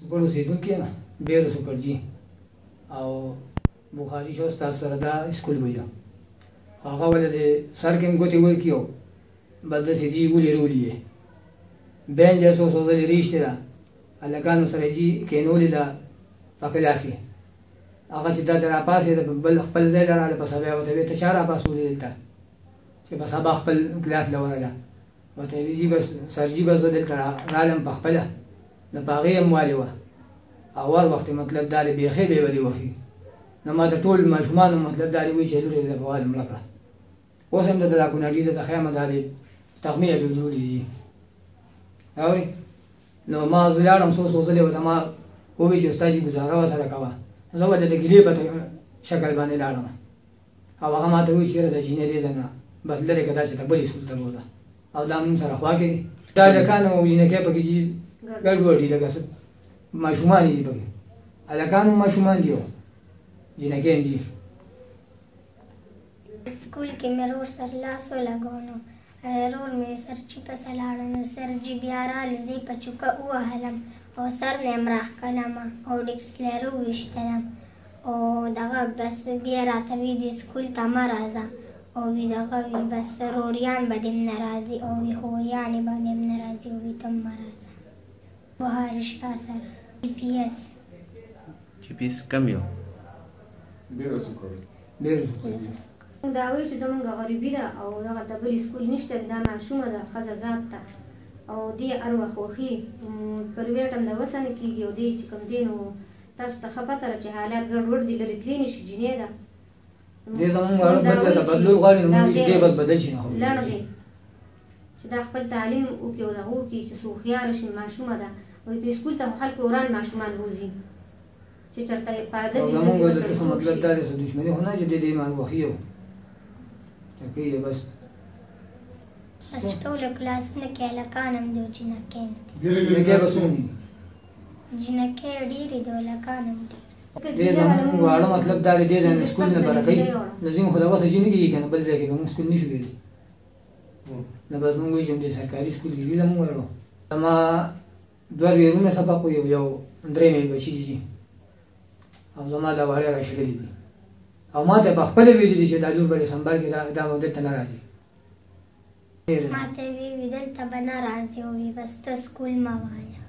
سکول اوسېدونکی یم ډېر سکرجي او بخاري شو ستاسو سره دا سکول ویه هغه ولې د سر کې مې ګوتې ورکړي او بس داسې جي ولې رولي یې بینج یې څو ځلې رېشتې ده هلکانو سره جي کېنولې ده په کلاس کې هغه چې دا ته راپاسېده بل خپل ځای ته راغله په سبا یې ورته ویې ته چا راپاسولې دلته چې په سبا خپل کلاس له ورغله ورته یې جي بس سرجي بس زه دلته رالم په خپله نو په هغې یم والې وه اول وخت مطلب دا دی بیخي بې ودې وښي نو ما ته ټول ماشومانو مطلب دا دی وایي چې لور یې ده په واله مړه کړه اوس هم دلته دا کونړي ده ته خیمه دا دی تخمې یې ګرځولي دي اورې نو ما زه لاړم څو ځلې ورته ما ووایي چې استاد جي ګزاره ورسره کوه زه به د ګیلې په شکل باندې لاړم او هغه ما ته وایي چې یاره دا چینی دې ځه نه بس لرې که دا چې ته بلې سکول ته بوځه او دا موږ سره خوا کې دي دا هلکان او جینکۍ پکې جي ګډوډ دي لکه ماشومان دي پکې هلکان هم ماشومان دي او جینکۍ هم دي سکول کې مې رور سره لاس ولګاو نو رور مې سرچي پسې لاړو نو سرجي بیا رالو زه یې په چوکه ووهلم او سر مې هم راښکلم او ډکسلر وویشتلم او دغه بس بیا راته وی دي سکول ته مه راځه او وی دغه وی بس روریان به دې هم نه راځي او وی خویانې به دې هم نه راځي او وی ته هم مه راځه بخاري شته سره جي پي ایس کم یو ډېر دا وایي چې زمونږ غریبي ده او دغه د بل سکول نشته دا ماشومه ده ښځه ذات ته او دې هر وخت وښي پرایویټ هم د وسه نه کېږي او دې چې کوم دی نو تاسو ته ښه پته ده چې حالات ګډوډ دي لرې تللی نه شي جینۍ ده دې زمونږ اړه بدله ده بدلول غواړي نو موږ دې بس بدل شي نه لړ دی چې دا خپل تعلیم وکړي او دغه وکړي چې څو هوښیاره شي ماشومه ده او د سکول ته خلکو وران ماشومان روزي چې چېرته یې پاده او زمونږ د څه مطلب دا دی څه دښمني خو نه چې دې ما وښي یو ټکي بس بس ټولو کلاسونو کې هلکان هم دي او جینکۍ هم دي جینکۍ به څومره دي جینکۍ ډېرې دي او هلکان هم ډېر دې زمونږ واړه مطلب دا دی دې ځای نه سکول نه بره کوي نو ځینې خو د وسه جي نه کېږي که نه بل ځای کې به مونږ سکول نه شو کېدی نو بس مونږ وایي چې دې سرکاري سکول کې دي زمونږ واړو زما دوه ویرونه سبق وي یو درې مې بچي دي او زما دا واړه راشړلي دي او ما ته په خپله ویلي دي چې دا لور به دې سنبال کړي دا به دلته نه راځي ما ته وی دلته به نه راځي او وی بس ته سکول مه وایه